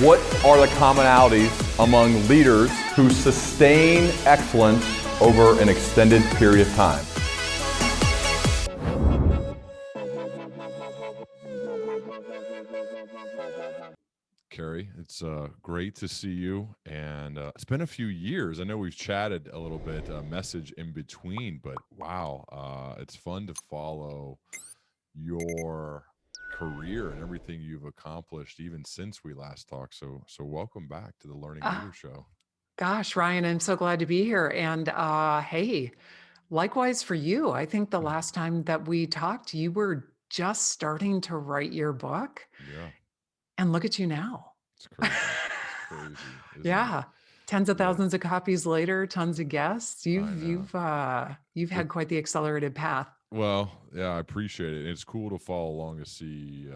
What are the commonalities among leaders who sustain excellence over an extended period of time? Carey, it's great to see you, and it's been a few years. I know we've chatted a little bit, message in between, but wow, it's fun to follow your career and everything you've accomplished even since we last talked. So welcome back to the Learning Uh, Leader Show. Gosh, Ryan, I'm so glad to be here. And hey, likewise for you. I think the last time that we talked, you were just starting to write your book, Yeah, and look at you now. it's crazy. It's crazy, isn't it? Yeah, tens of Yeah, thousands of copies later, tons of guests. I You've know. you've uh, you've It had quite the accelerated path. Well, yeah, I appreciate it. It's cool to follow along to see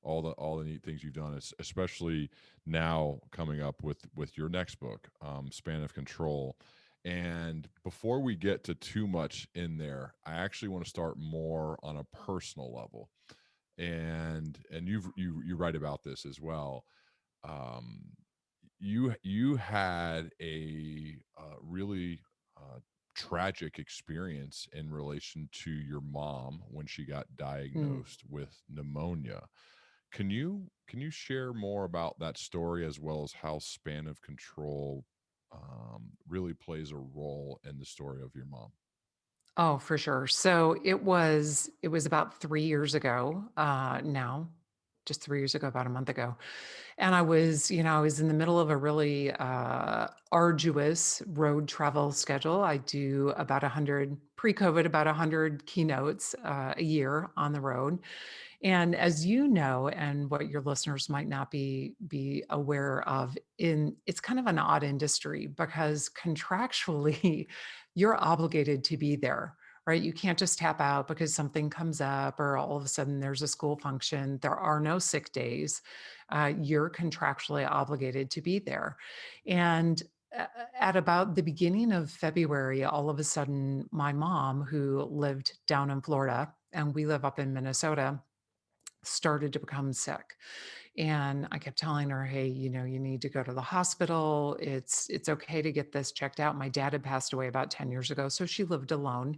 all the neat things you've done, especially now coming up with your next book, Span of Control. And before we get to too much in there, I actually want to start more on a personal level. And you write about this as well. Um, you had a really tragic experience in relation to your mom when she got Mm. diagnosed with pneumonia. Can you share more about that story as well as how span of control really plays a role in the story of your mom? Oh, for sure. So it was about 3 years ago now, just 3 years ago, about a month ago. And I was in the middle of a really arduous road travel schedule. I do about 100 pre-COVID, about 100 keynotes a year on the road. And as you know, and what your listeners might not be aware of, in it's kind of an odd industry because contractually you're obligated to be there, right? You can't just tap out because something comes up or all of a sudden there's a school function. There are no sick days. You're contractually obligated to be there. And at about the beginning of February, all of a sudden, my mom, who lived down in Florida, and we live up in Minnesota, started to become sick. And I kept telling her, "Hey, you need to go to the hospital. It's okay to get this checked out." My dad had passed away about 10 years ago, so she lived alone.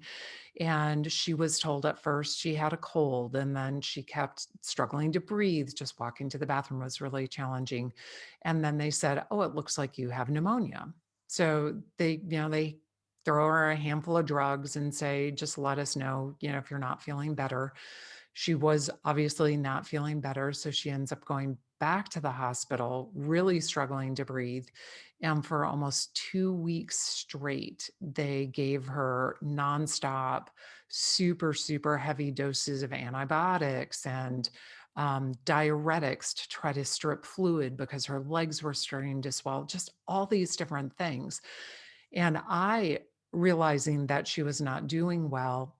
And she was told at first she had a cold, and then she kept struggling to breathe. Just walking to the bathroom was really challenging. And then they said, "Oh, it looks like you have pneumonia." So they throw her a handful of drugs and say, "Just let us know, if you're not feeling better." She was obviously not feeling better, so she ends up going back to the hospital, really struggling to breathe. And for almost 2 weeks straight, they gave her nonstop, super, super heavy doses of antibiotics and diuretics to try to strip fluid because her legs were starting to swell, just all these different things. And I, realizing that she was not doing well,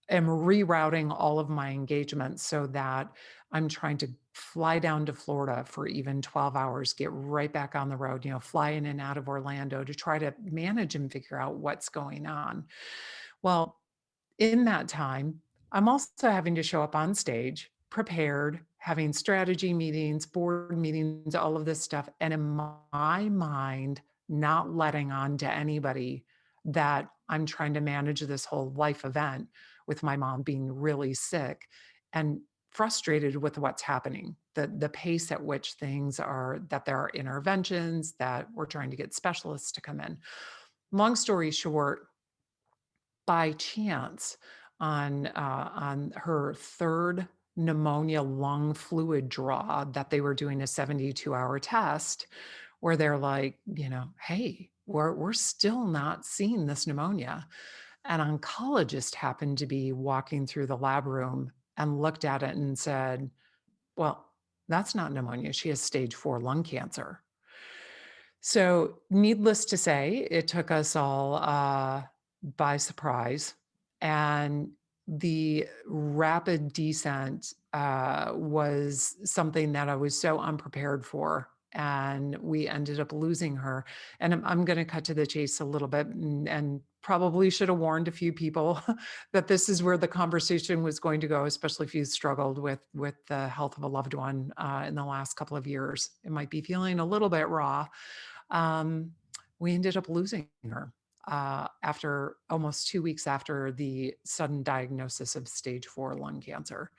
am rerouting all of my engagements so that I'm trying to fly down to Florida for even 12 hours, get right back on the road, fly in and out of Orlando to try to manage and figure out what's going on. Well, in that time, I'm also having to show up on stage prepared, having strategy meetings, board meetings, all of this stuff. And in my mind, not letting on to anybody that I'm trying to manage this whole life event with my mom being really sick and frustrated with what's happening, the pace at which things are, that there are interventions, that we're trying to get specialists to come in. Long story short, by chance, on her third pneumonia lung fluid draw, that they were doing a 72-hour test where they're like, "Hey, we're still not seeing this pneumonia." An oncologist happened to be walking through the lab room and looked at it and said, "Well, that's not pneumonia. She has stage 4 lung cancer." So, needless to say, it took us all by surprise. And the rapid descent was something that I was so unprepared for. and we ended up losing her. And I'm going to cut to the chase a little bit, and probably should have warned a few people that this is where the conversation was going to go, especially if you struggled with the health of a loved one in the last couple of years. It might be feeling a little bit raw. We ended up losing her after almost 2 weeks after the sudden diagnosis of stage 4 lung cancer.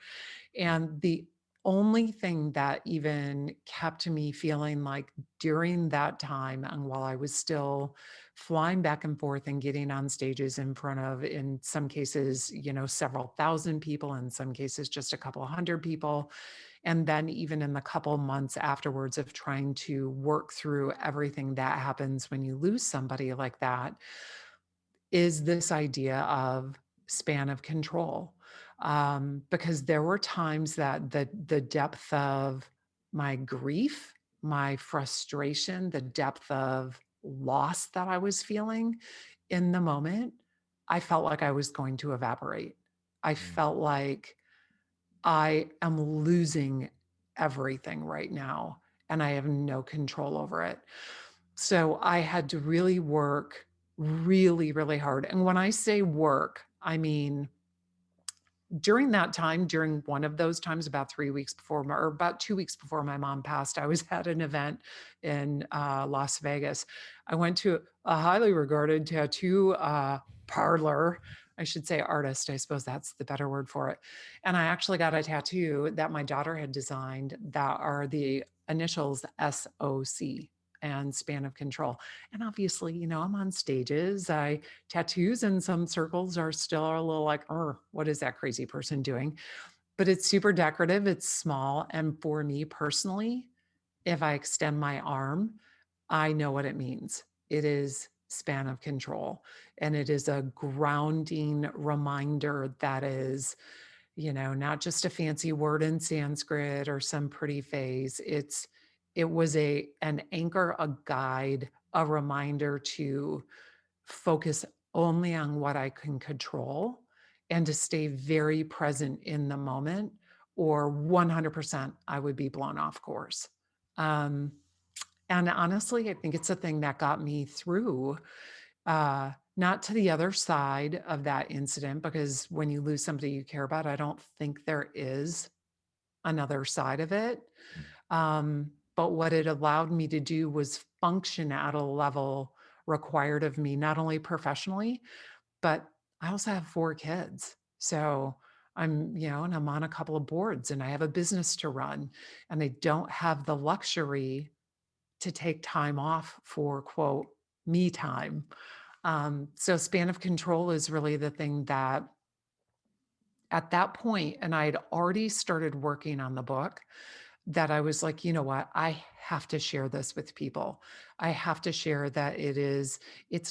And the only thing that even kept me feeling like during that time, and while I was still flying back and forth and getting on stages in front of, in some cases, several thousand people, in some cases, just a couple hundred people. And then even in the couple months afterwards of trying to work through everything that happens when you lose somebody like that, is this idea of span of control. Because there were times that the depth of my grief, my frustration, the depth of loss that I was feeling in the moment, I felt like I was going to evaporate. I felt like I am losing everything right now and I have no control over it. So I had to really work really, really hard. And when I say work, I mean, during that time, during one of those times, about 3 weeks before, or about 2 weeks before my mom passed, I was at an event in Las Vegas. I went to a highly regarded tattoo parlor, I should say artist, I suppose that's the better word for it. And I actually got a tattoo that my daughter had designed that are the initials SOC and span of control. And obviously, I'm on stages. Tattoos in some circles are still a little like, what is that crazy person doing? But it's super decorative, it's small. And for me personally, if I extend my arm, I know what it means. It is span of control. And it is a grounding reminder that is, not just a fancy word in Sanskrit or some pretty phrase. It was an anchor, a guide, a reminder to focus only on what I can control and to stay very present in the moment, or 100% I would be blown off course. Um, and honestly, I think it's a thing that got me through, not to the other side of that incident, because when you lose somebody you care about, I don't think there is another side of it. But what it allowed me to do was function at a level required of me, not only professionally, but I also have 4 kids. So and I'm on a couple of boards and I have a business to run, and I don't have the luxury to take time off for quote me time. So span of control is really the thing that at that point, and I had already started working on the book, that I was like, you know what, I have to share this with people. I have to share that it is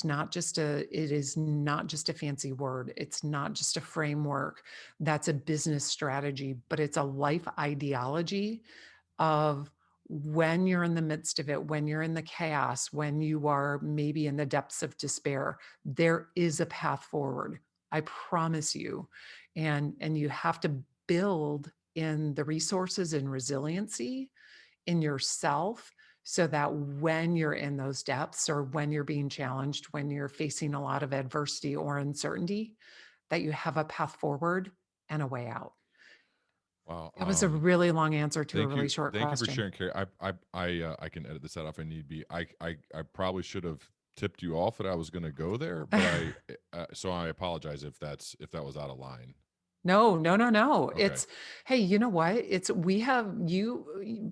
not just a fancy word. It's not just a framework that's a business strategy, but it's a life ideology of when you're in the midst of it, when you're in the chaos, when you are maybe in the depths of despair, there is a path forward. I promise you. And you have to build in the resources and resiliency in yourself so that when you're in those depths, or when you're being challenged, when you're facing a lot of adversity or uncertainty, that you have a path forward and a way out. Wow. That was a really long answer to a Thank really you. short Thank you for question. sharing, Carey. I can edit this out if I need be. I probably should have tipped you off that I was going to go there, but so I apologize if that was out of line. No, no, no, no. Okay. Hey, you know what? We have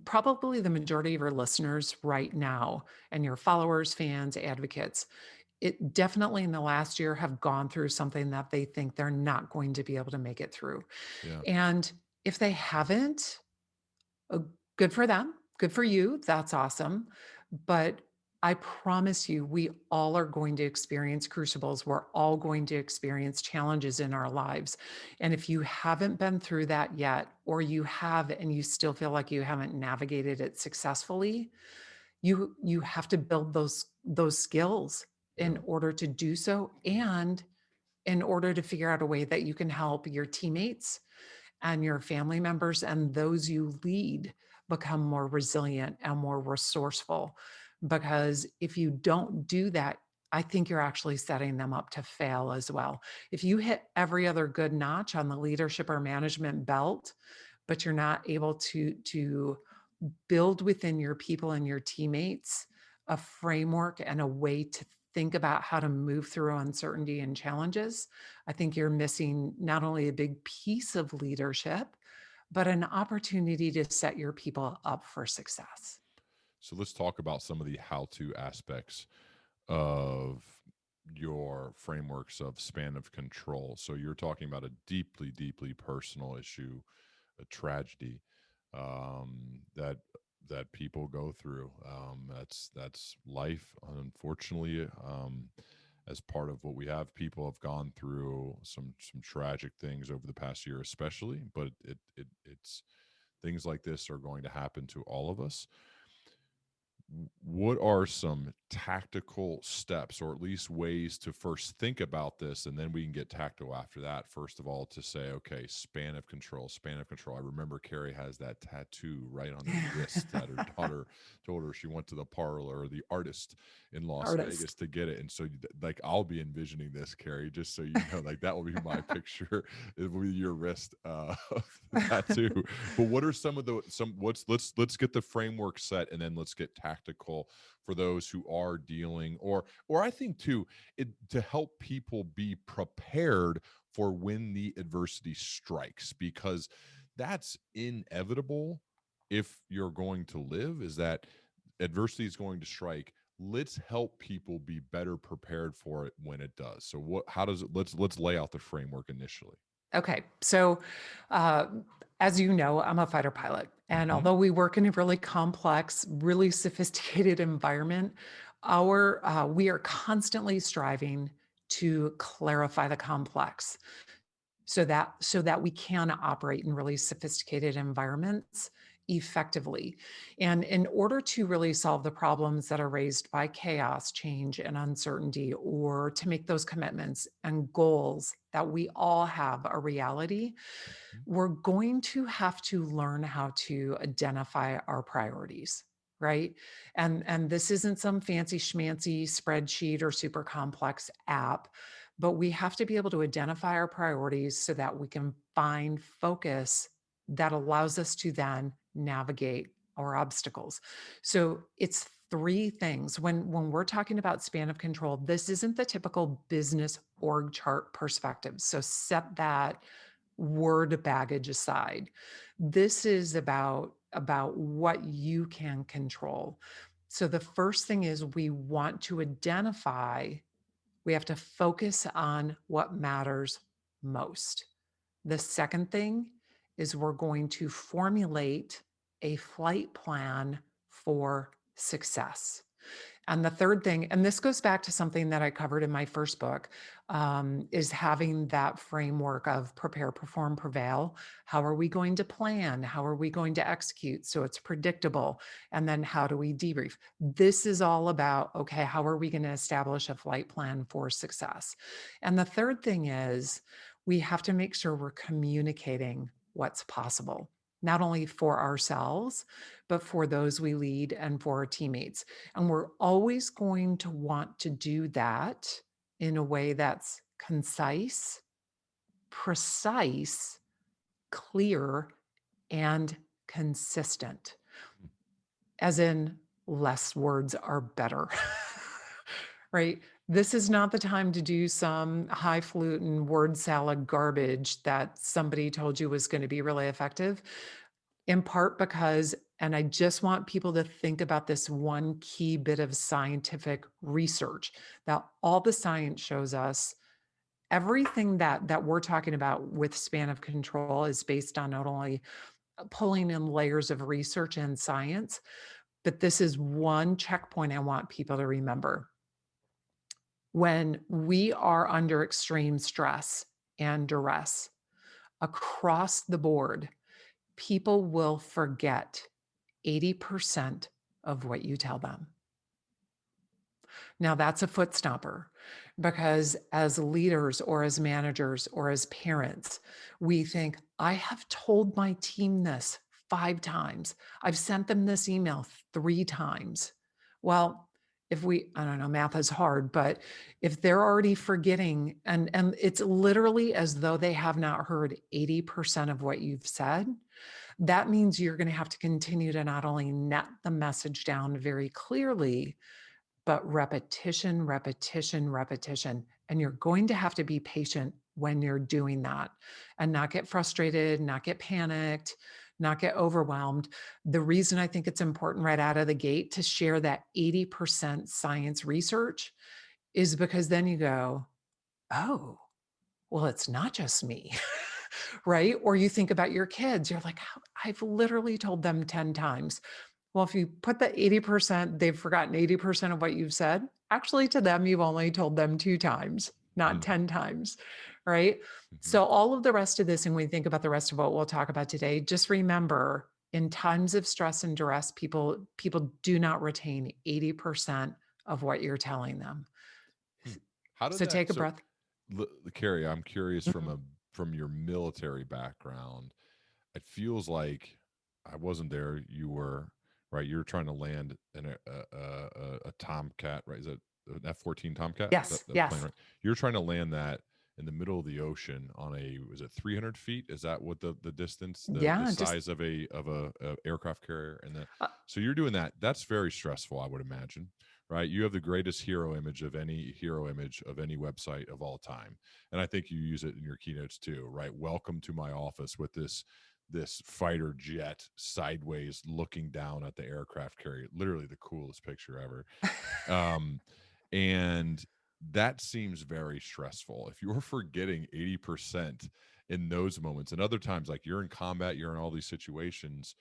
probably the majority of our listeners right now, and your followers, fans, advocates, it definitely in the last year have gone through something that they think they're not going to be able to make it through. Yeah. And if they haven't, good for them, good for you. That's awesome. But I promise you, we all are going to experience crucibles. We're all going to experience challenges in our lives. And if you haven't been through that yet, or you have and you still feel like you haven't navigated it successfully, you have to build those skills in Yeah. order to do so, and in order to figure out a way that you can help your teammates and your family members and those you lead become more resilient and more resourceful. Because if you don't do that, I think you're actually setting them up to fail as well. If you hit every other good notch on the leadership or management belt, but you're not able to build within your people and your teammates a framework and a way to think about how to move through uncertainty and challenges, I think you're missing not only a big piece of leadership, but an opportunity to set your people up for success. So let's talk about some of the how-to aspects of your frameworks of span of control. So you're talking about a deeply, deeply personal issue, a tragedy that people go through. That's life, unfortunately. As part of what we have, people have gone through some tragic things over the past year, especially. But it's things like this are going to happen to all of us. What are some tactical steps, or at least ways to first think about this, and then we can get tactical after that? First of all, to say, okay, span of control, span of control. I remember Carey has that tattoo right on her wrist that her daughter told her she went to the parlor or the artist in Las Vegas Artist. to get it. And so, like, I'll be envisioning this, Carey, just so you know, like that will be my picture. It will be your wrist tattoo. But what are some of the let's get the framework set, and then let's get tactical for those who are dealing, or I think too, to help people be prepared for when the adversity strikes, because that's inevitable. If you're going to live, is that adversity is going to strike. Let's help people be better prepared for it when it does. So how does it, let's lay out the framework initially. Okay. So, uh, as you know, I'm a fighter pilot. And Mhm. although we work in a really complex, really sophisticated environment, we are constantly striving to clarify the complex so that we can operate in really sophisticated environments effectively. And in order to really solve the problems that are raised by chaos, change, and uncertainty, or to make those commitments and goals that we all have a reality, Mhm. we're going to have to learn how to identify our priorities. Right. And this isn't some fancy schmancy spreadsheet or super complex app, but we have to be able to identify our priorities so that we can find focus that allows us to then navigate our obstacles. So it's three things. When we're talking about span of control, this isn't the typical business org chart perspective. So set that word baggage aside. This is about what you can control. So the first thing is we have to focus on what matters most. The second thing is we're going to formulate a flight plan for success. And the third thing, and this goes back to something that I covered in my first book, is having that framework of prepare, perform, prevail. How are we going to plan? How are we going to execute so it's predictable? And then how do we debrief? This is all about, okay, how are we going to establish a flight plan for success? And the third thing is we have to make sure we're communicating what's possible, not only for ourselves, but for those we lead and for our teammates. And we're always going to want to do that in a way that's concise, precise, clear, and consistent, as in less words are better. Right? This is not the time to do some highfalutin word salad garbage that somebody told you was going to be really effective. In part because, and I just want people to think about this one key bit of scientific research, that all the science shows us everything that we're talking about with span of control is based on not only pulling in layers of research and science, but this is one checkpoint I want people to remember. When we are under extreme stress and duress across the board, people will forget 80% of what you tell them. Now, that's a foot stomper because as leaders or as managers or as parents, we think, I have told my team this 5 times. I've sent them this email 3 times. Well, if I don't know, math is hard, but if they're already forgetting and it's literally as though they have not heard 80% of what you've said, that means you're going to have to continue to not only net the message down very clearly, but repetition, repetition, repetition. And you're going to have to be patient when you're doing that and not get frustrated, not get panicked, not get overwhelmed. The reason I think it's important right out of the gate to share that 80% science research is because then you go, oh, well, it's not just me. Right? Or you think about your kids, you're like, I've literally told them 10 times. Well, if you put the 80%, they've forgotten 80% of what you've said. Actually, to them, you've only told them 2 times, not 10 times, right? So all of the rest of this, and when we think about the rest of what we'll talk about today, just remember in times of stress and duress, people do not retain 80% of what you're telling them. How did So that? take a So, breath. Carey, I'm curious Mhm. from your military background. It feels like I wasn't there. You were right. You're trying to land in a Tomcat, right? Is that an F-14 Tomcat? Yes, That plane, yes. right? You're trying to land that in the middle of the ocean on was it 300 feet? Is that what the distance, the Yeah, just size of a aircraft carrier? And uh, so you're doing that. That's very stressful, I would imagine, right? You have the greatest hero image of any website of all time, and I think you use it in your keynotes too, right? Welcome to my office with this fighter jet sideways looking down at the aircraft carrier. Literally the coolest picture ever. Um, and that seems very stressful. If you're forgetting 80% in those moments, and other times, like you're in combat, you're in all these situations.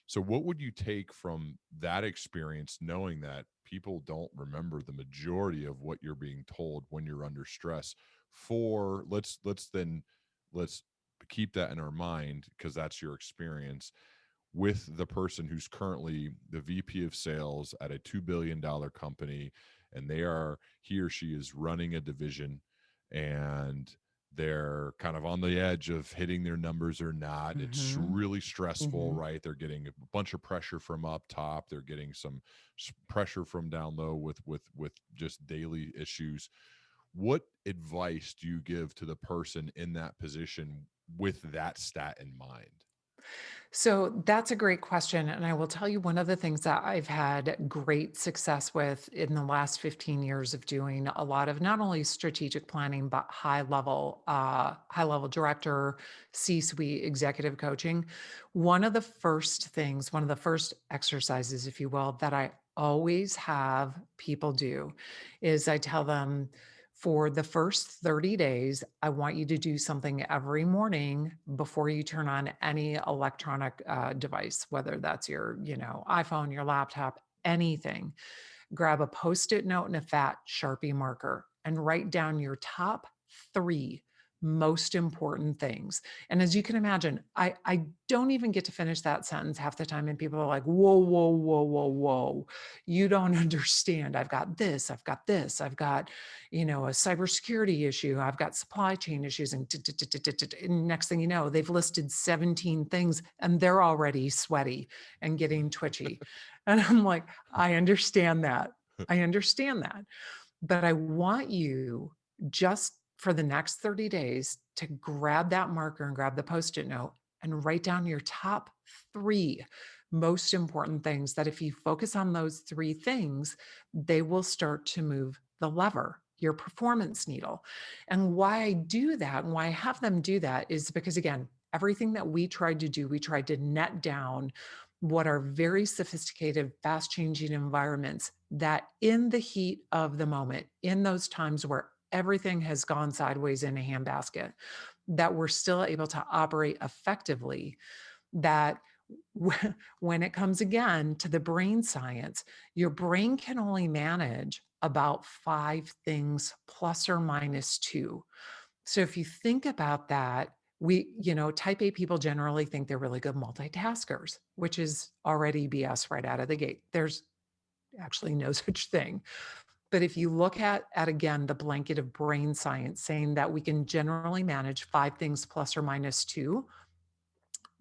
So, what would you take from that experience, knowing that people don't remember the majority of what you're being told when you're under stress? For let's keep that in our mind because that's your experience with the person who's currently the VP of sales at a $2 billion company, and he or she is running a division, and they're kind of on the edge of hitting their numbers or not. It's mhm, really stressful, mhm. right? They're getting a bunch of pressure from up top. They're getting some pressure from down low with just daily issues. What advice do you give to the person in that position with that stat in mind? So that's a great question. And I will tell you one of the things that I've had great success with in the last 15 years of doing a lot of not only strategic planning, but high level director, C-suite executive coaching. One of the first things, one of the first exercises, if you will, that I always have people do is I tell them, for the first 30 days, I want you to do something every morning before you turn on any electronic device, whether that's your, iPhone, your laptop, anything. Grab a Post-it note and a fat Sharpie marker and write down your top 3 most important things. And as you can imagine, I don't even get to finish that sentence half the time. And people are like, whoa, whoa, whoa, whoa, whoa. You don't understand. I've got this, I've got this, I've got, a cybersecurity issue, I've got supply chain issues. And next thing you know, they've listed 17 things and they're already sweaty and getting twitchy. And I'm like, I understand that. I understand that. But I want you just for the next 30 days to grab that marker and grab the Post-it note and write down your top 3 most important things that if you focus on those 3 things, they will start to move the lever, your performance needle. And why I do that and why I have them do that is because, again, everything that we tried to do, we tried to net down what are very sophisticated, fast changing environments that in the heat of the moment, in those times where everything has gone sideways in a handbasket, that we're still able to operate effectively, that when it comes again to the brain science, your brain can only manage about 5 things plus or minus 2. So if you think about that, type A people generally think they're really good multitaskers, which is already BS right out of the gate. There's actually no such thing. But if you look at again the blanket of brain science saying that we can generally manage 5 things plus or minus 2,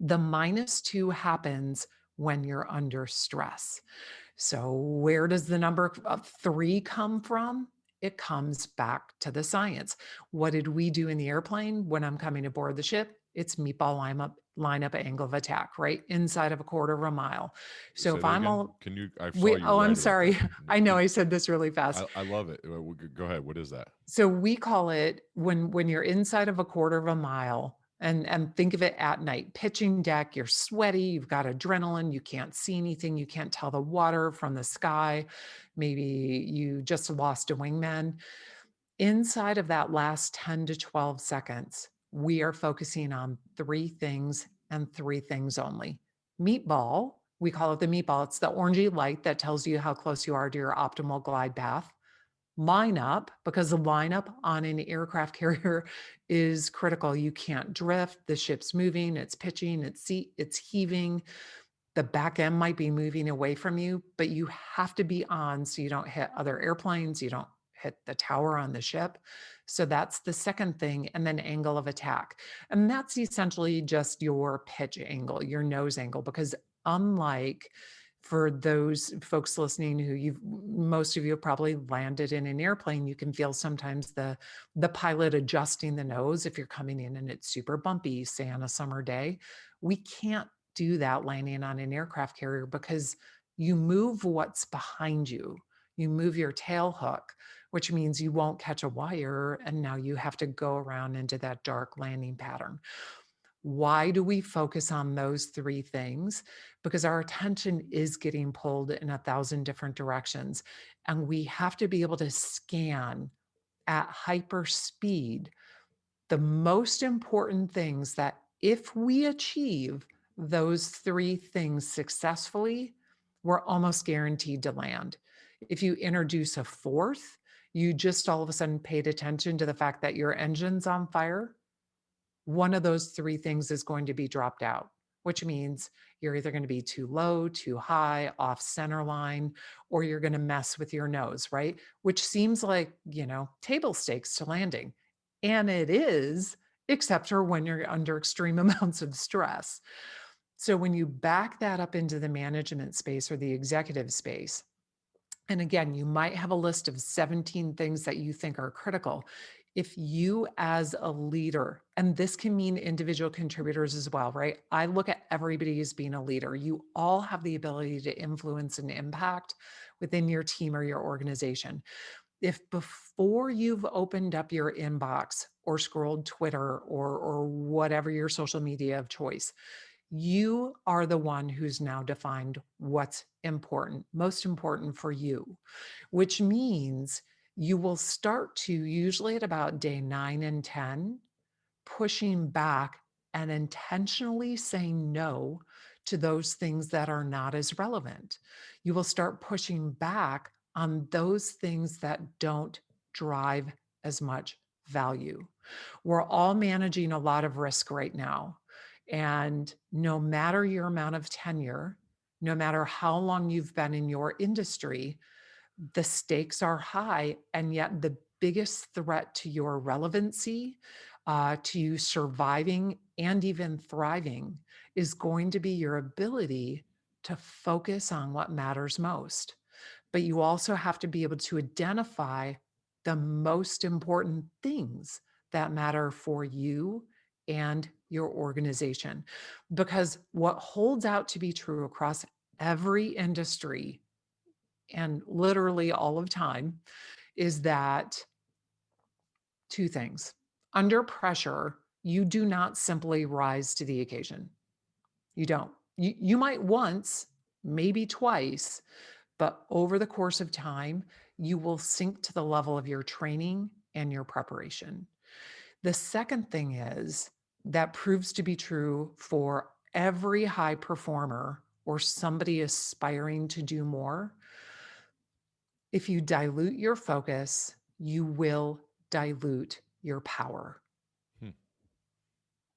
The -2 happens when you're under stress. So where does the number of 3 come from? It comes back to the science. What did we do in the airplane when I'm coming aboard the ship? It's meatball line up angle of attack, right? Inside of a quarter of a mile. So Say if that I'm again. all Can you? I saw we you oh, I'm write about sorry. that. I know I said this really fast. I love it. Go ahead. What is that? So we call it when you're inside of a quarter of a mile, and think of it at night, pitching deck, you're sweaty, you've got adrenaline, you can't see anything, you can't tell the water from the sky. Maybe you just lost a wingman. Inside of that last 10 to 12 seconds, we are focusing on 3 things and 3 things only. Meatball, we call it the meatball. It's the orangey light that tells you how close you are to your optimal glide path. Lineup, because the lineup on an aircraft carrier is critical. You can't drift. The ship's moving, it's pitching, it's heaving. The back end might be moving away from you, but you have to be on so you don't hit other airplanes, you don't hit the tower on the ship. So that's the second thing. And then angle of attack. And that's essentially just your pitch angle, your nose angle, because unlike for those folks listening who most of you have probably landed in an airplane, you can feel sometimes the pilot adjusting the nose if you're coming in and it's super bumpy, say on a summer day. We can't do that landing on an aircraft carrier because you move what's behind you. You move your tail hook, which means you won't catch a wire, and now you have to go around into that dark landing pattern. Why do we focus on those 3 things? Because our attention is getting pulled in 1,000 different directions, and we have to be able to scan at hyper speed the most important things that if we achieve those 3 things successfully, we're almost guaranteed to land. If you introduce a fourth, you just all of a sudden paid attention to the fact that your engine's on fire, one of those 3 things is going to be dropped out, which means you're either going to be too low, too high, off center line, or you're going to mess with your nose, right? Which seems like, table stakes to landing. And it is, except for when you're under extreme amounts of stress. So when you back that up into the management space or the executive space, and again, you might have a list of 17 things that you think are critical. If you, as a leader, and this can mean individual contributors as well, right? I look at everybody as being a leader. You all have the ability to influence and impact within your team or your organization. If before you've opened up your inbox or scrolled Twitter or whatever your social media of choice, you are the one who's now defined what's important, most important for you, which means you will start to, usually at about day 9 and 10, pushing back and intentionally saying no to those things that are not as relevant. You will start pushing back on those things that don't drive as much value. We're all managing a lot of risk right now. And no matter your amount of tenure, no matter how long you've been in your industry, the stakes are high. And yet, the biggest threat to your relevancy, to you surviving and even thriving, is going to be your ability to focus on what matters most. But you also have to be able to identify the most important things that matter for you and your organization. Because what holds out to be true across every industry and literally all of time is that 2 things. Under pressure, you do not simply rise to the occasion. You don't. You might once, maybe twice, but over the course of time, you will sink to the level of your training and your preparation. The second thing is that proves to be true for every high performer or somebody aspiring to do more. If you dilute your focus, you will dilute your power. Hmm.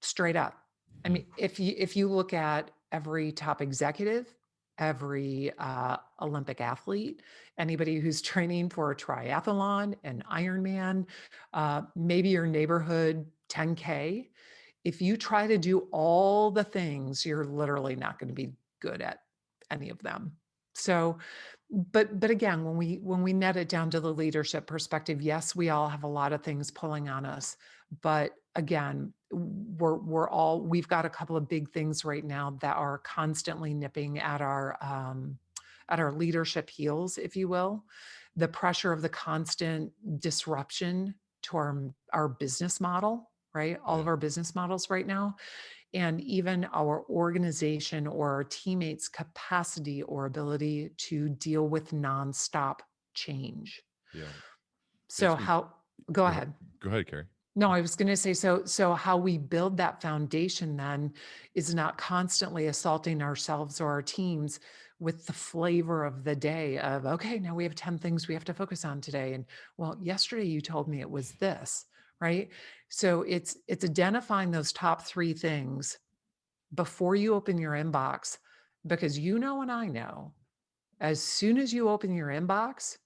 Straight up. I mean, if you look at every top executive, every Olympic athlete, anybody who's training for a triathlon, an Ironman, maybe your neighborhood 10K, if you try to do all the things, you're literally not going to be good at any of them. So, but again, when we net it down to the leadership perspective, yes, we all have a lot of things pulling on us, but again, we've got a couple of big things right now that are constantly nipping at our leadership heels, if you will. The pressure of the constant disruption to our business model, right? All of Yeah. our business models right now, and even our organization or our teammates' capacity or ability to deal with nonstop change. Yeah. So Makes me how, go go ahead. ahead. Go ahead, Carrie. No, I was going to say, so how we build that foundation then is not constantly assaulting ourselves or our teams with the flavor of the day of, okay, now we have 10 things we have to focus on today. And well, yesterday you told me it was this, right? So it's identifying those top 3 things before you open your inbox, because you know and I know, as soon as you open your inbox,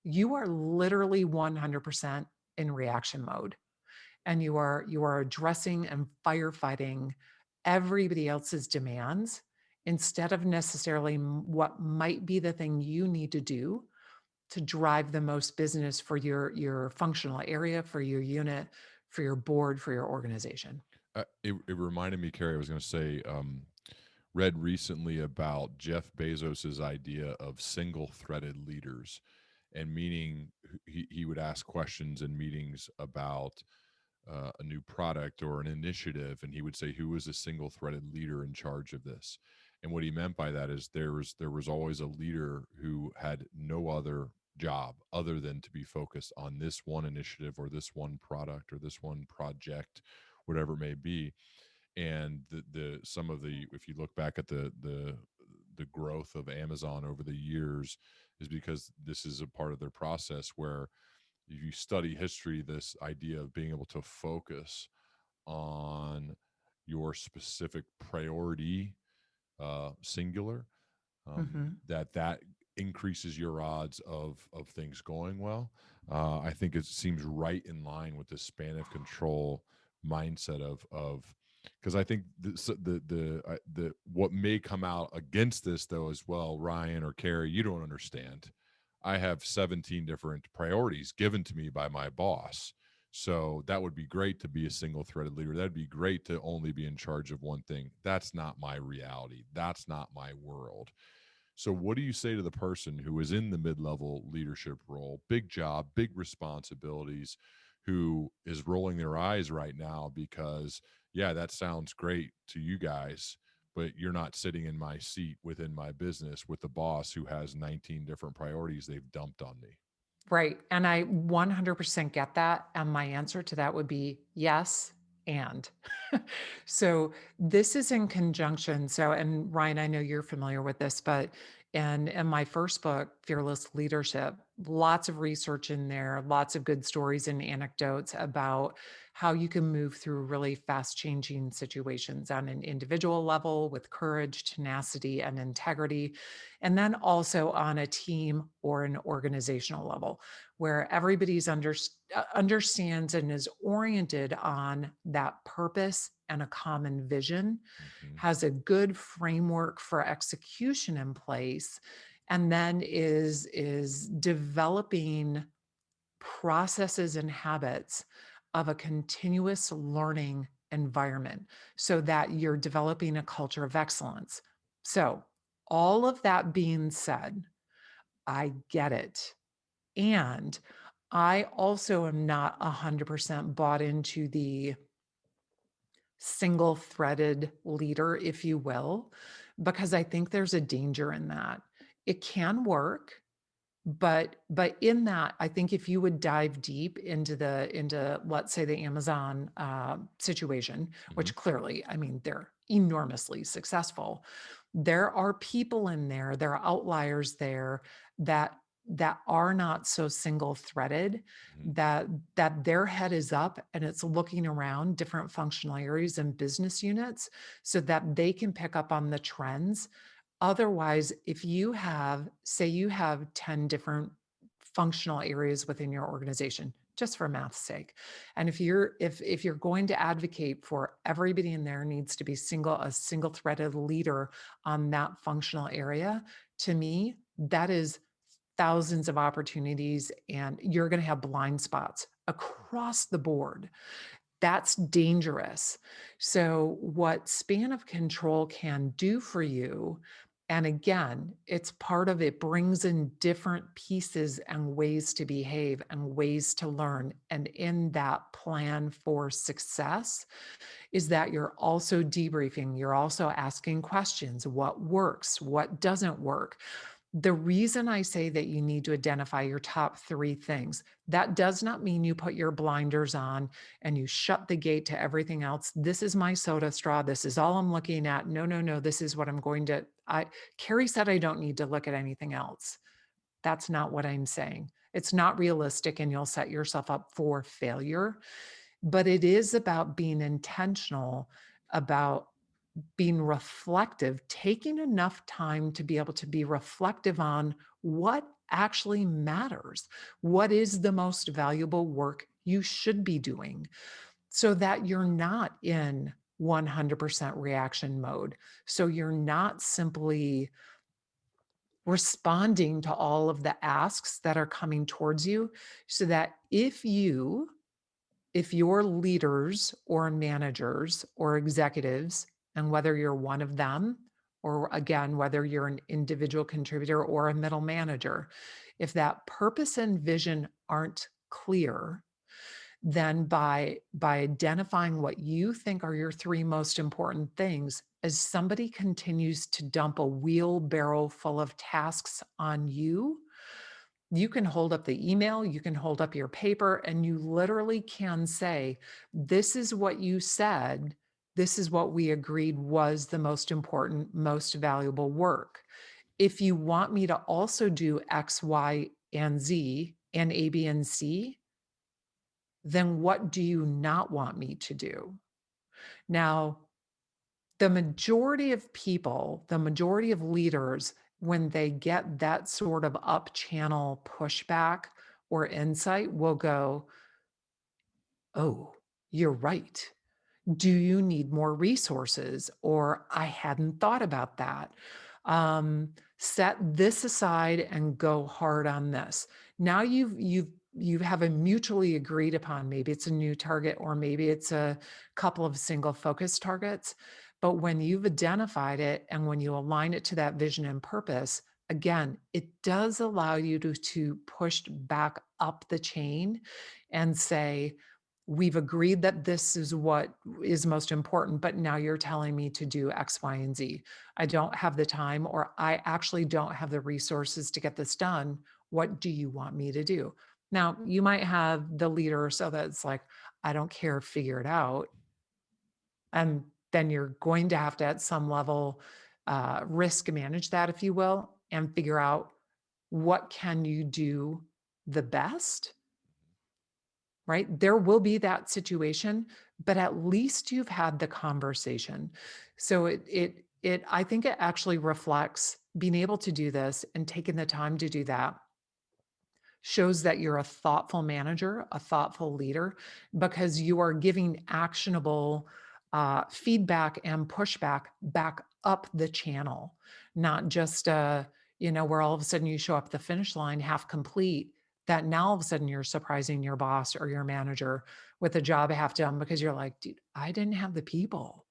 you are literally 100% in reaction mode, and you are addressing and firefighting everybody else's demands instead of necessarily what might be the thing you need to do to drive the most business for your functional area, for your unit, for your board, for your organization. It reminded me, Carrie, I was going to say, read recently about Jeff Bezos's idea of single-threaded leaders, and meaning he would ask questions in meetings about a new product or an initiative, and he would say, "Who is a single-threaded leader in charge of this?" And what he meant by that is there was always a leader who had no other job other than to be focused on this one initiative or this one product or this one project, whatever it may be. And the some of the, if you look back at the growth of Amazon over the years, is because this is a part of their process where, if you study history, this idea of being able to focus on your specific priority, singular, Mhm. that increases your odds of things going well. I think it seems right in line with the span of control mindset of because I think the what may come out against this though as well, Ryan or Carrie, you don't understand. I have 17 different priorities given to me by my boss. So that would be great to be a single threaded leader. That'd be great to only be in charge of one thing. That's not my reality. That's not my world. So, what do you say to the person who is in the mid level leadership role, big job, big responsibilities, who is rolling their eyes right now because, yeah, that sounds great to you guys, but you're not sitting in my seat within my business with the boss who has 19 different priorities they've dumped on me? Right. And I 100% get that. And my answer to that would be yes. And so this is in conjunction. So, and Ryan, I know you're familiar with this, but in my first book, Fearless Leadership, lots of research in there, lots of good stories and anecdotes about how you can move through really fast changing situations on an individual level with courage, tenacity, and integrity. And then also on a team or an organizational level where everybody's understands and is oriented on that purpose and a common vision, Hmm. has a good framework for execution in place, and then is developing processes and habits of a continuous learning environment so that you're developing a culture of excellence. So, all of that being said, I get it. And I also am not 100% bought into the single threaded leader, if you will, because I think there's a danger in that. It can work, but in that, I think if you would dive deep into let's say the Amazon situation, Hmm. which clearly, I mean, they're enormously successful. There are people in there, there are outliers there that are not so single threaded, Hmm. that their head is up and it's looking around different functional areas and business units so that they can pick up on the trends. Otherwise, if you have, say you have 10 different functional areas within your organization, just for math's sake. And if you're going to advocate for everybody in there needs to be a single threaded leader on that functional area, to me, that is thousands of opportunities, and you're going to have blind spots across the board. That's dangerous. So, what span of control can do for you, and again, it's part of it brings in different pieces and ways to behave and ways to learn. And in that plan for success, is that you're also debriefing, you're also asking questions: what works, what doesn't work. The reason I say that you need to identify your top 3 things, that does not mean you put your blinders on and you shut the gate to everything else. This is my soda straw. This is all I'm looking at. No, no, no. This is what I'm going to. Carey said I don't need to look at anything else. That's not what I'm saying. It's not realistic, and you'll set yourself up for failure. But it is about being intentional, about being reflective, taking enough time to be able to be reflective on what actually matters. What is the most valuable work you should be doing, so that you're not in 100% reaction mode. So you're not simply responding to all of the asks that are coming towards you, so that if your leaders or managers or executives, and whether you're one of them, or again, whether you're an individual contributor or a middle manager, if that purpose and vision aren't clear, then by identifying what you think are your 3 most important things, as somebody continues to dump a wheelbarrow full of tasks on you, you can hold up the email, you can hold up your paper, and you literally can say, this is what you said, this is what we agreed was the most important, most valuable work. If you want me to also do X, Y, and Z, and A, B, and C, then what do you not want me to do? Now, the majority of people, the majority of leaders, when they get that sort of up channel pushback or insight, will go, oh, you're right. Do you need more resources? Or I hadn't thought about that. Set this aside and go hard on this. Now you have a mutually agreed upon, maybe it's a new target, or maybe it's a couple of single focus targets. But when you've identified it and when you align it to that vision and purpose, again, it does allow you to push back up the chain and say, we've agreed that this is what is most important, but now you're telling me to do X, Y, and Z. I don't have the time, or I actually don't have the resources to get this done. What do you want me to do? Now, you might have the leader so that it's like, I don't care, figure it out. And then you're going to have to, at some level, risk manage that, if you will, and figure out what can you do the best, right? There will be that situation, but at least you've had the conversation. So I think it actually reflects being able to do this and taking the time to do that shows that you're a thoughtful manager, a thoughtful leader, because you are giving actionable feedback and pushback back up the channel, not just where all of a sudden you show up at the finish line half complete, that now all of a sudden you're surprising your boss or your manager with a job half done because you're like, dude, I didn't have the people,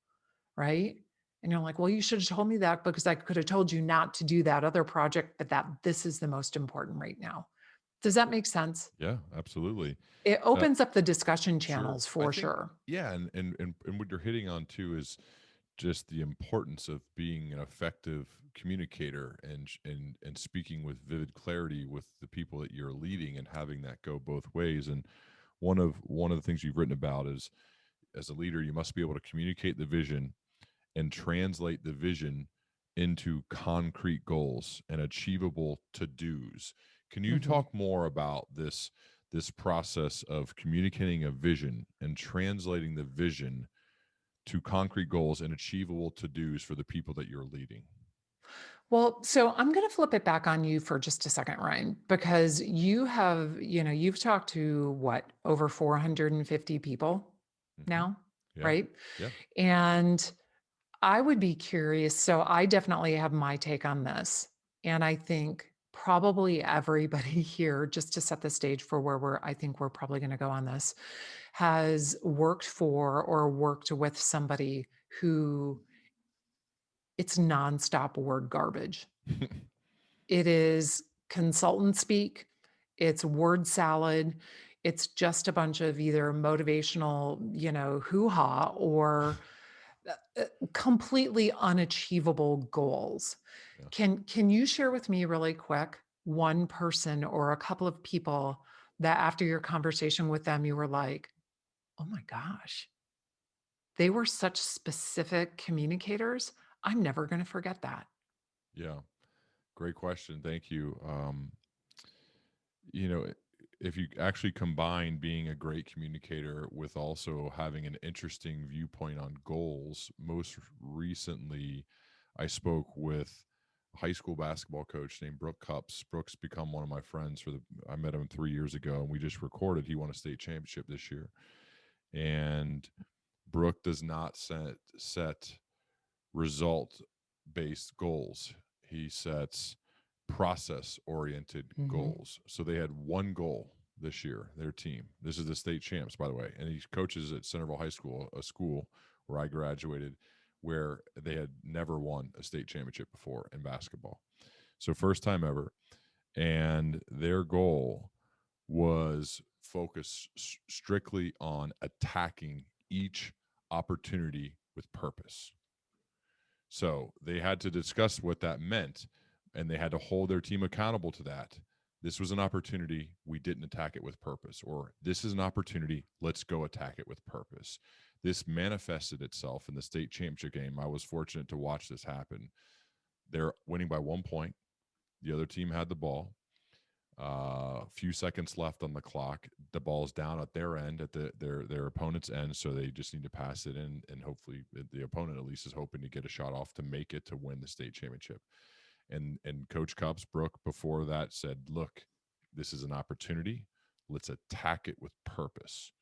right? And you're like, well, you should have told me that because I could have told you not to do that other project, but that this is the most important right now. Does that make sense? Yeah, absolutely. It opens up the discussion Sure. channels I for think, sure. yeah, and what you're hitting on too is just the importance of being an effective communicator and speaking with vivid clarity with the people that you're leading and having that go both ways. And one of the things you've written about is, as a leader, you must be able to communicate the vision and translate the vision into concrete goals and achievable to-dos. Can you Mhm. talk more about this process of communicating a vision and translating the vision to concrete goals and achievable to-dos for the people that you're leading? Well, so I'm going to flip it back on you for just a second, Ryan, because you've talked to what, over 450 people Hmm. now, Yeah. right? Yeah. And I would be curious. So I definitely have my take on this. And I think probably everybody here, just to set the stage for where I think we're probably going to go on this, has worked for or worked with somebody who it's nonstop word garbage. It is consultant speak, it's word salad, it's just a bunch of either motivational, hoo-ha or completely unachievable goals. Yeah. Can you share with me really quick one person or a couple of people that after your conversation with them, you were like, "Oh my gosh, they were such specific communicators. I'm never gonna forget that." Yeah. Great question. Thank you. You know, if you actually combine being a great communicator with also having an interesting viewpoint on goals, most recently, I spoke with a high school basketball coach named Brooke Cups. Brooke's become one of my friends I met him 3 years ago, and we just recorded. He won a state championship this year. And Brooke does not set result based goals. He sets process oriented Mhm. goals. So they had one goal this year, their team. This is the state champs, by the way. And he coaches at Centerville High School, a school where I graduated, where they had never won a state championship before in basketball. So, first time ever. And their goal was focused strictly on attacking each opportunity with purpose. So they had to discuss what that meant, and they had to hold their team accountable to that. This was an opportunity. We didn't attack it with purpose. Or this is an opportunity. Let's go attack it with purpose. This manifested itself in the state championship game. I was fortunate to watch this happen. They're winning by 1 point. The other team had the ball. A few seconds left on the clock. The ball's down at their end, at their opponent's end, so they just need to pass it in, and hopefully the opponent at least is hoping to get a shot off to make it to win the state championship. And Coach Cups, Brooke, before that said, "Look, this is an opportunity. Let's attack it with purpose."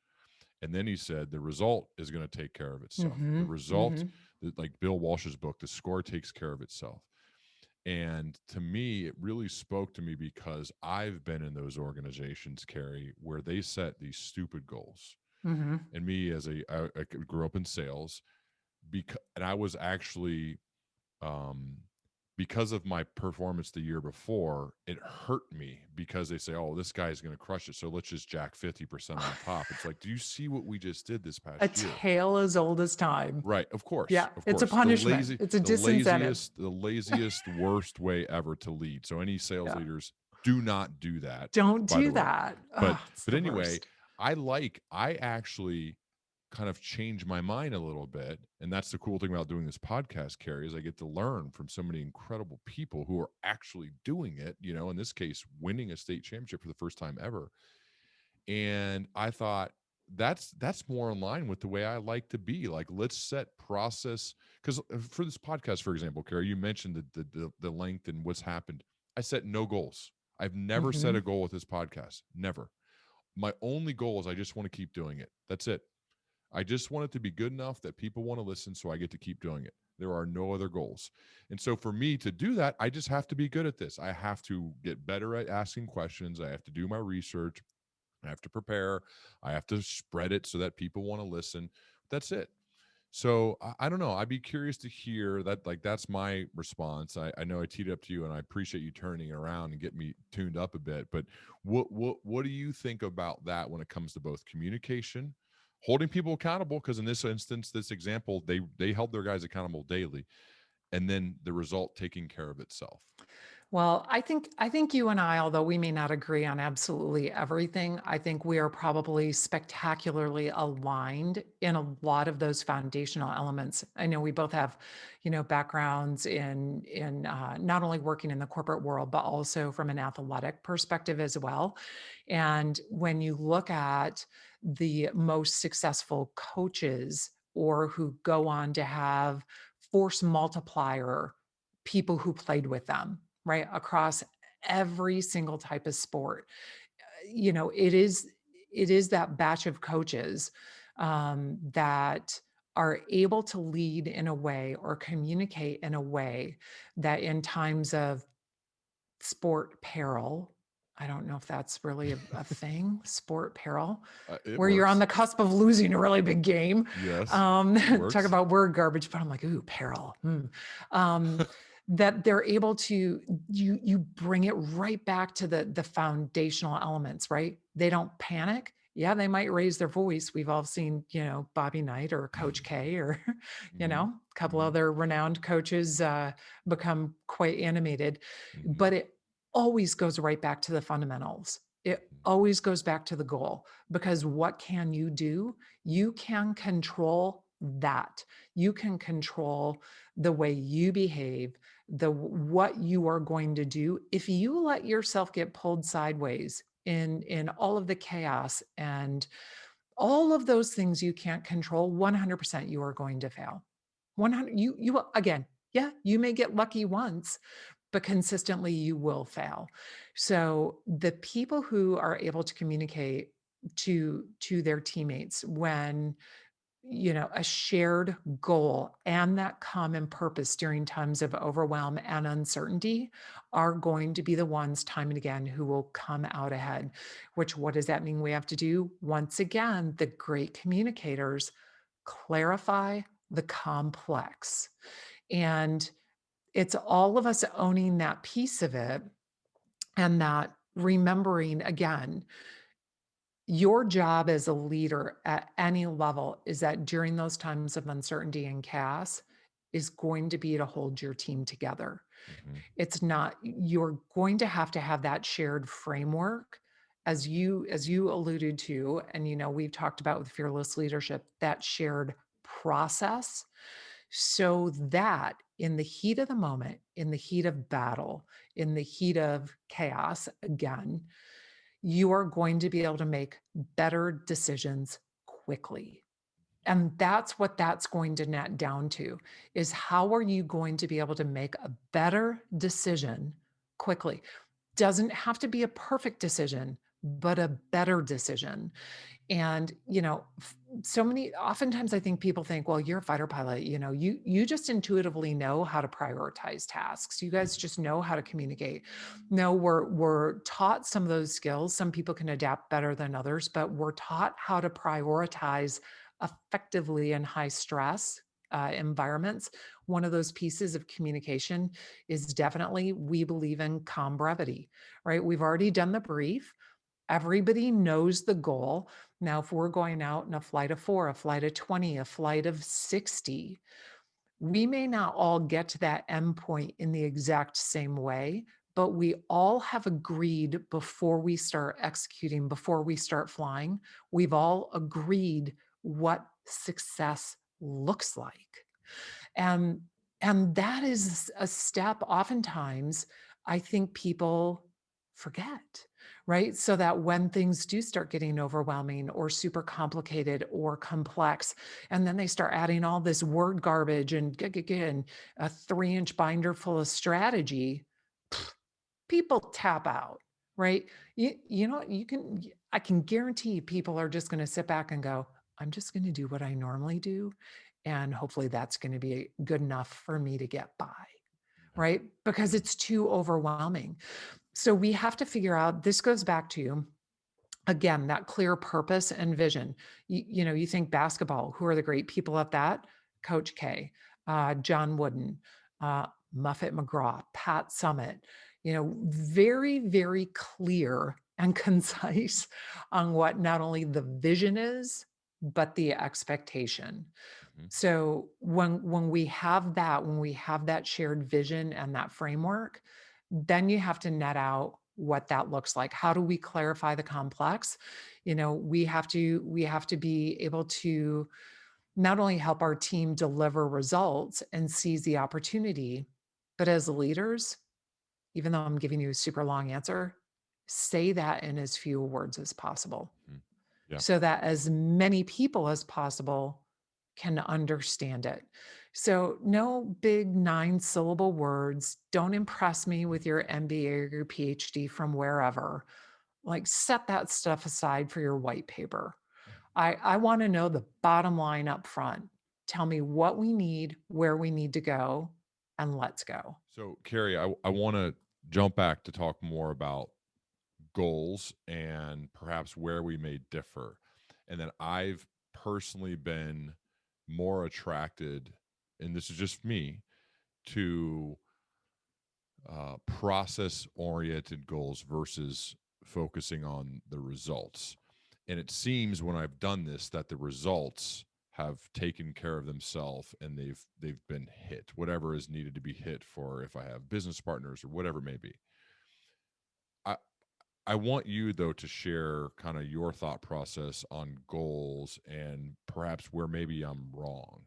And then he said, "The result is going to take care of itself. The Mhm. result, Mhm. like Bill Walsh's book, the score takes care of itself." And to me, it really spoke to me because I've been in those organizations, Carey, where they set these stupid goals. Mhm. And me, I grew up in sales, and I was actually, um, because of my performance the year before, it hurt me because they say, "Oh, this guy's going to crush it, so let's just jack 50% on top." It's like, do you see what we just did this A past year? tale as old as time. Right, of course, Yeah, of it's a course. punishment. It's a disincentive. The laziest, worst way ever to lead. So any sales Yeah. leaders, do not do that, Don't by the do way. that. But Oh, it's but the anyway, worst. I actually kind of changed my mind a little bit, and that's the cool thing about doing this podcast, Carrie, is I get to learn from so many incredible people who are actually doing it. In this case, winning a state championship for the first time ever. And I thought that's more in line with the way I like to be. Like, let's set process, because for this podcast, for example, Carrie, you mentioned the length and what's happened. I set no goals. I've never set a Mhm. goal with this podcast. Never. My only goal is I just want to keep doing it. That's it. I just want it to be good enough that people want to listen, so I get to keep doing it. There are no other goals. And so for me to do that, I just have to be good at this. I have to get better at asking questions. I have to do my research. I have to prepare. I have to spread it so that people want to listen. That's it. So I don't know. I'd be curious to hear that. Like, that's my response. I know I teed it up to you, and I appreciate you turning it around and getting me tuned up a bit. But what do you think about that when it comes to both communication, holding people accountable? Because in this instance, this example, they held their guys accountable daily, and then the result taking care of itself. Well, I think you and I, although we may not agree on absolutely everything, I think we are probably spectacularly aligned in a lot of those foundational elements. I know we both have, backgrounds in not only working in the corporate world, but also from an athletic perspective as well. And when you look at the most successful coaches or who go on to have force multiplier people who played with them, right? Across every single type of sport. You know, it is that batch of coaches that are able to lead in a way or communicate in a way that in times of sport peril, I don't know if that's really a thing, sport peril, It where you're on works. the cusp of losing a really big game. Yes, it Talk works. about word garbage, but I'm like, ooh, peril. Um, that they're able to, you bring it right back to the foundational elements, right? They don't panic. Yeah, they might raise their voice. We've all seen, Bobby Knight or Coach K or, Hmm. a couple Hmm. other renowned coaches become quite animated, Hmm. but it always goes right back to the fundamentals. It always goes back to the goal, because what can you do? You can control that. You can control the way you behave, what you are going to do. If you let yourself get pulled sideways in all of the chaos and all of those things you can't control, 100% you are going to fail. 100, again, yeah, you may get lucky once, but consistently you will fail. So the people who are able to communicate to their teammates when, a shared goal and that common purpose during times of overwhelm and uncertainty are going to be the ones time and again who will come out ahead. Which, what does that mean we have to do? Once again, the great communicators clarify the complex. And it's all of us owning that piece of it, and that remembering again, your job as a leader at any level is that during those times of uncertainty and chaos is going to be to hold your team together. Hmm. It's not, you're going to have that shared framework, as you alluded to, and we've talked about with fearless leadership, that shared process, so that in the heat of the moment, in the heat of battle, in the heat of chaos, again, you are going to be able to make better decisions quickly. And that's what that's going to net down to, is how are you going to be able to make a better decision quickly? Doesn't have to be a perfect decision, but a better decision. And so many, oftentimes I think people think, well, you're a fighter pilot, you just intuitively know how to prioritize tasks, you guys just know how to communicate. No, we're taught some of those skills. Some people can adapt better than others, but we're taught how to prioritize effectively in high stress environments. One of those pieces of communication is definitely, we believe in calm brevity, right? We've already done the brief. Everybody knows the goal. Now, if we're going out in a flight of 4, a flight of 20, a flight of 60, we may not all get to that endpoint in the exact same way, but we all have agreed before we start executing, before we start flying, we've all agreed what success looks like. And and that is a step oftentimes I think people forget, right? So that when things do start getting overwhelming or super complicated or complex, and then they start adding all this word garbage and again, a 3-inch binder full of strategy, people tap out, right? I can guarantee people are just going to sit back and go, I'm just going to do what I normally do. And hopefully that's going to be good enough for me to get by, right? Because Yeah. it's too overwhelming. So we have to figure out, this goes back to, again, that clear purpose and vision. You think basketball, who are the great people at that? Coach K, John Wooden, uh, Muffet McGraw, Pat Summitt, very, very clear and concise on what not only the vision is, but the expectation. Mhm. So when we have that shared vision and that framework, then you have to net out what that looks like. How do we clarify the complex? We have to be able to not only help our team deliver results and seize the opportunity, but as leaders, even though I'm giving you a super long answer, say that in as few words as possible, Mhm. Yeah. so that as many people as possible can understand it. So, no big 9-syllable words. Don't impress me with your MBA or your PhD from wherever. Like, set that stuff aside for your white paper. I want to know the bottom line up front. Tell me what we need, where we need to go, and let's go. So, Carrie, I want to jump back to talk more about goals and perhaps where we may differ. And then I've personally been more attracted, and this is just me, to process oriented goals versus focusing on the results. And it seems when I've done this that the results have taken care of themselves and they've been hit, whatever is needed to be hit for if I have business partners or whatever it may be. I I want you though to share kind of your thought process on goals and perhaps where maybe I'm wrong.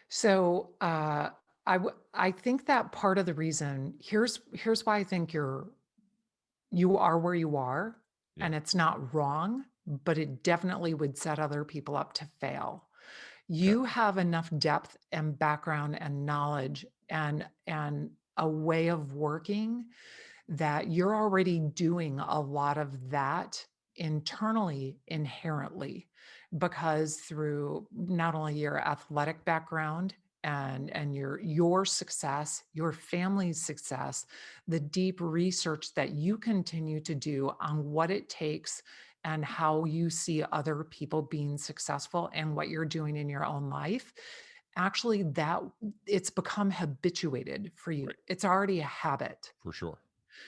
So, I think that part of the reason here's why I think you are where you are, Yeah. and it's not wrong, but it definitely would set other people up to fail. Okay. You have enough depth and background and knowledge and a way of working that you're already doing a lot of that internally inherently, because through not only your athletic background and your success, your family's success, the deep research that you continue to do on what it takes and how you see other people being successful and what you're doing in your own life, actually that it's become habituated for you. Right. It's already a habit. For sure.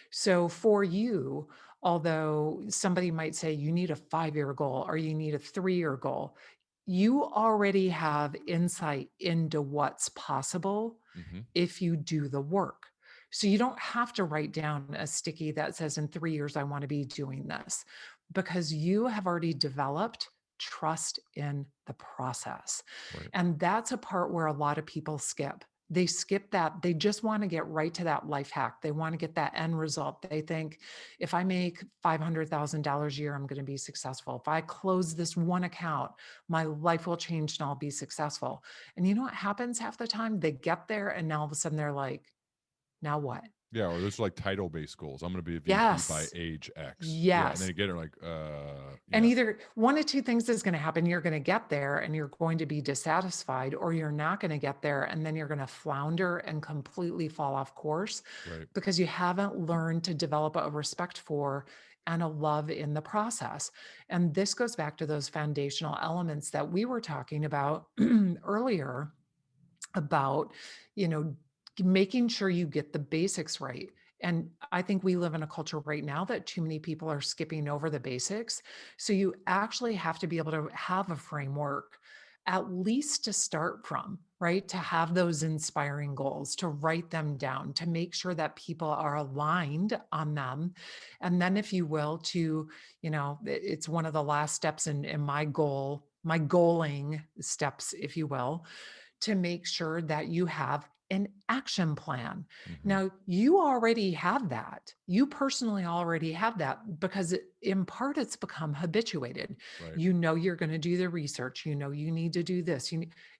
So for you, although somebody might say you need a 5-year goal or you need a 3-year goal, you already have insight into what's possible Hmm. if you do the work. So you don't have to write down a sticky that says in 3 years, I want to be doing this, because you have already developed trust in the process. Right. And that's a part where a lot of people skip. They skip that. They just want to get right to that life hack. They want to get that end result. They think, if I make $500,000 a year, I'm going to be successful. If I close this one account, my life will change and I'll be successful. And you know what happens half the time? They get there and now all of a sudden they're like, now what? Yeah, or those are like title based goals. I'm going to be a VP by Yes. age X. Yeah, and then Yes. you get it like, And yeah, either one of two things is going to happen. You're going to get there and you're going to be dissatisfied, or you're not going to get there and then you're going to flounder and completely fall off course right, because you haven't learned to develop a respect for and a love in the process. And this goes back to those foundational elements that we were talking about earlier about, you know, making sure you get the basics right. And I think we live in a culture right now that too many people are skipping over the basics. So you actually have to be able to have a framework, at least to start from, right? To have those inspiring goals, to write them down, to make sure that people are aligned on them. And then, if you will, to, it's one of the last steps in my goaling steps, if you will, to make sure that you have an action plan. hmm, Now, you already have that. You personally already have that because in part it's become habituated. right, You know you're going to do the research. You know you need to do this.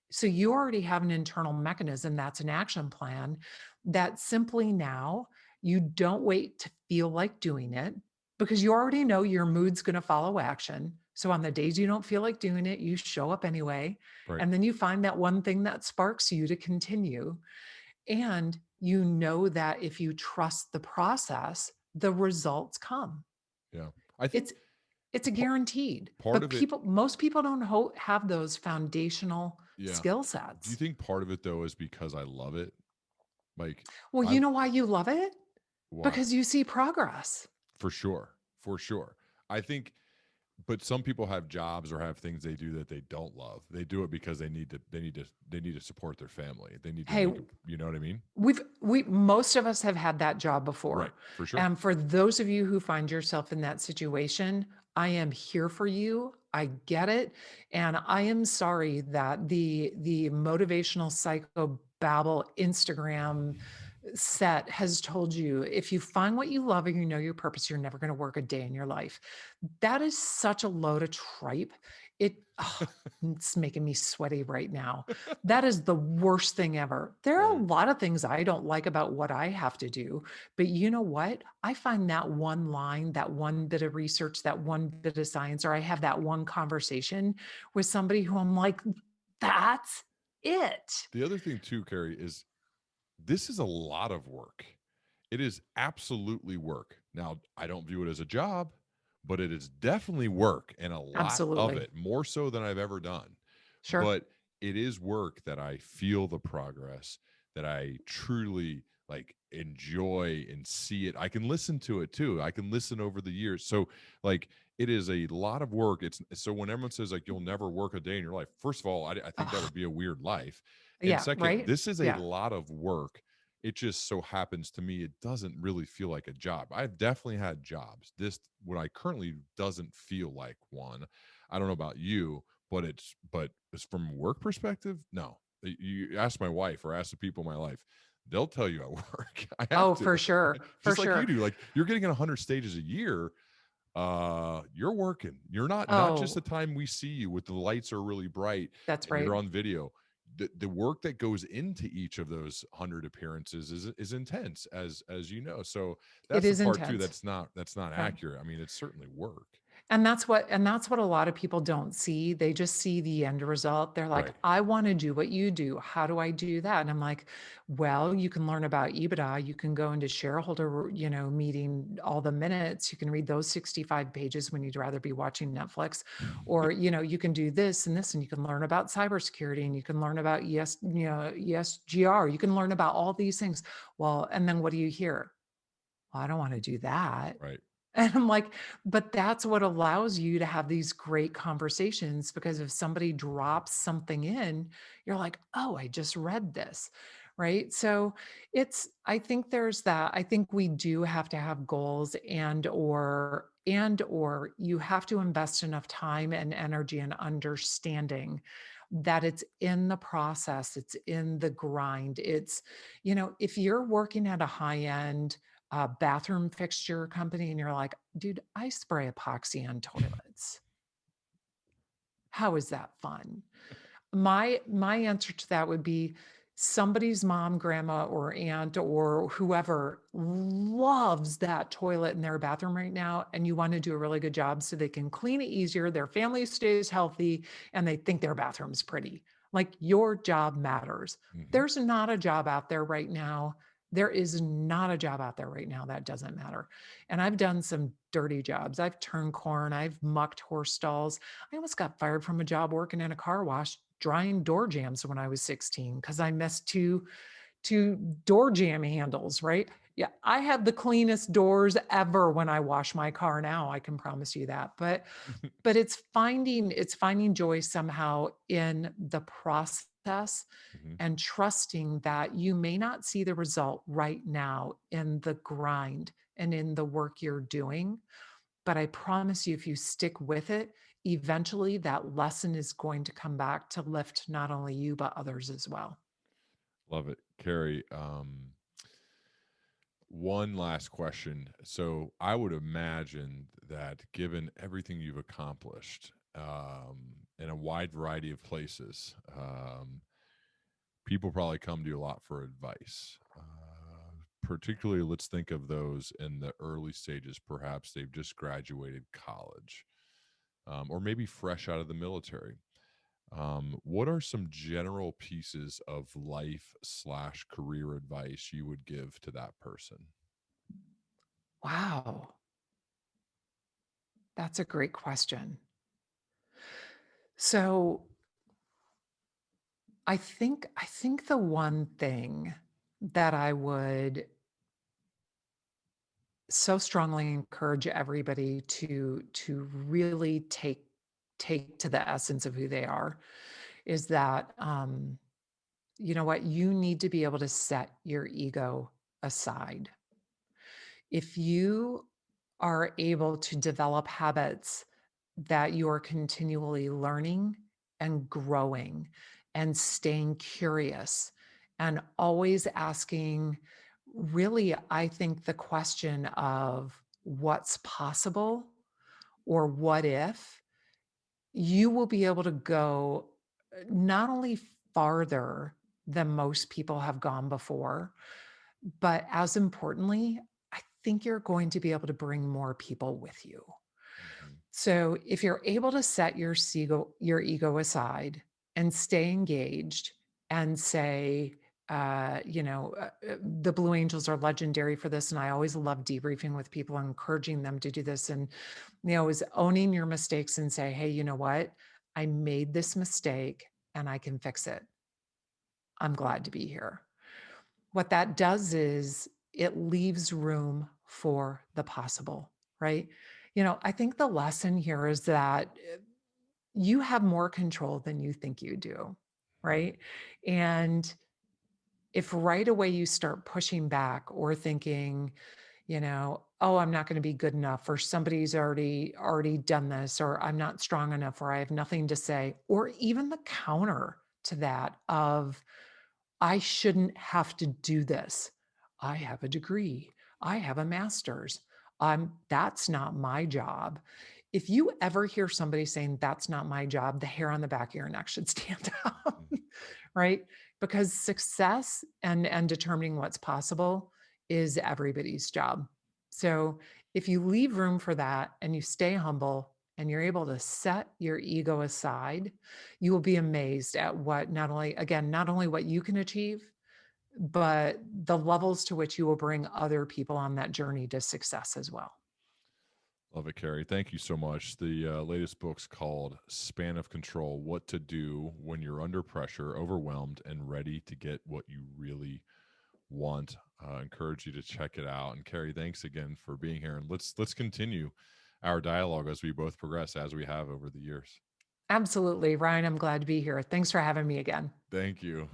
So you already have an internal mechanism that's an action plan that simply now you don't wait to feel like doing it, because you already know your mood's going to follow action. So on the days you don't feel like doing it, you show up anyway. right. And then you find that one thing that sparks you to continue. And you know that if you trust the process, the results come. Yeah. I think It's it's a guaranteed. part But of it, most people don't have those foundational yeah. skill Do you sets. think part of it though is because I love it? Like, Well, I, you know why you love it? why? Because you see progress. For sure. For sure. I think, but some people have jobs or have things they do that they don't love. They do it because they need to support their family. They need to Hey, make a, you know what I mean? we most of us have had that job Right. before. For sure. And for those of you who find yourself in that situation, I am here for you. I get it. And I am sorry that the motivational psycho babble Instagram set has told you, if you find what you love and you know your purpose, you're never going to work a day in your life. That is such a load of tripe. It's making me sweaty right now. That is the worst thing ever. There are a lot of things I don't like about what I have to do, but you know what? I find that one line, that one bit of research, that one bit of science, or I have that one conversation with somebody who I'm like, that's it. The other thing too, Carey, is this is a lot of work. It is absolutely work. Now, I don't view it as a job, but it is definitely work, and a lot of Absolutely. it, more so than I've ever done. Sure. But it is work that I feel the progress, that I truly like enjoy and see it. I can listen to it too. I can listen over the years. So like it is a lot of work. It's so when everyone says like you'll never work a day in your life, first of all, I think that Ugh, would be a weird life. And yeah, second, right? this is a Yeah. lot of work. It just so happens to me it doesn't really feel like a job. I've definitely had jobs. This what I currently doesn't feel like one. I don't know about you, but it's from a work perspective, no. You ask my wife or ask the people in my life, they'll tell you I work. I have Oh, to. for sure. For Just like you sure. do. Like you're getting in 100 stages a year, you're working. You're not just the Oh, time we see you with the lights are really bright that's and right. you're on video. The work that goes into each of those 100 appearances is intense, as you know. So It that's the is part too intense. that's not Right. accurate. I mean, it's certainly work. And that's what a lot of people don't see. They just see the end result. They're like, Right. I want to do what you do. How do I do that? And I'm like, well, you can learn about EBITDA. You can go into shareholder, meeting all the minutes. You can read those 65 pages when you'd rather be watching Netflix. Or, you can do this and this, and you can learn about cybersecurity and you can learn about ESGR. You can learn about all these things. Well, and then what do you hear? Well, I don't want to do that. Right. And I'm like, but that's what allows you to have these great conversations because if somebody drops something in, you're like, oh, I just read this. Right. So I think there's that. I think we do have to have goals and or you have to invest enough time and energy and understanding that it's in the process, it's in the grind. If you're working at a high end bathroom fixture company and you're like, dude, I spray epoxy on toilets. How is that fun? My answer to that would be somebody's mom, grandma, or aunt, or whoever loves that toilet in their bathroom right now, and you want to do a really good job so they can clean it easier, their family stays healthy, and they think their bathroom's pretty. Like your job matters. Mhm. There's not a job out there right now. There is not a job out there right now that doesn't matter. And I've done some dirty jobs. I've turned corn, I've mucked horse stalls. I almost got fired from a job working in a car wash drying door jams when I was 16 because I missed two door jam handles, right? Yeah, I have the cleanest doors ever when I wash my car now, I can promise you that. But it's finding joy somehow in the process Mhm. and trusting that you may not see the result right now in the grind and in the work you're doing, but I promise you, if you stick with it, eventually that lesson is going to come back to lift not only you, but others as well. Love it, Carey. One last question. So I would imagine that given everything you've accomplished in a wide variety of places, people probably come to you a lot for advice. Particularly, let's think of those in the early stages. Perhaps they've just graduated college, or maybe fresh out of the military. What are some general pieces of life/career advice you would give to that person? Wow, that's a great question. So I think the one thing that I would so strongly encourage everybody to really take to the essence of who they are is that you know what, you need to be able to set your ego aside. If you are able to develop habits that you are continually learning and growing and staying curious and always asking, really, I think the question of what's possible or what if you will be able to go not only farther than most people have gone before, but as importantly, I think you're going to be able to bring more people with you. Mhm. So if you're able to set your ego aside and stay engaged and say, the Blue Angels are legendary for this. And I always love debriefing with people, encouraging them to do this. And, is owning your mistakes and say, hey, you know what? I made this mistake and I can fix it. I'm glad to be here. What that does is it leaves room for the possible, right? I think the lesson here is that you have more control than you think you do, right? And if right away you start pushing back or thinking, oh, I'm not going to be good enough, or somebody's already done this, or I'm not strong enough, or I have nothing to say, or even the counter to that of I shouldn't have to do this. I have a degree. I have a master's. That's not my job. If you ever hear somebody saying that's not my job, the hair on the back of your neck should stand up, right? Because success and determining what's possible is everybody's job. So if you leave room for that and you stay humble and you're able to set your ego aside, you will be amazed at what not only what you can achieve, but the levels to which you will bring other people on that journey to success as well. Love it, Carey. Thank you so much. The latest book's called Span of Control: What to Do When You're Under Pressure, Overwhelmed, and Ready to Get What You Really Want. Encourage you to check it out. And Carey, thanks again for being here. And let's continue our dialogue as we both progress, as we have over the years. Absolutely, Ryan. I'm glad to be here. Thanks for having me again. Thank you.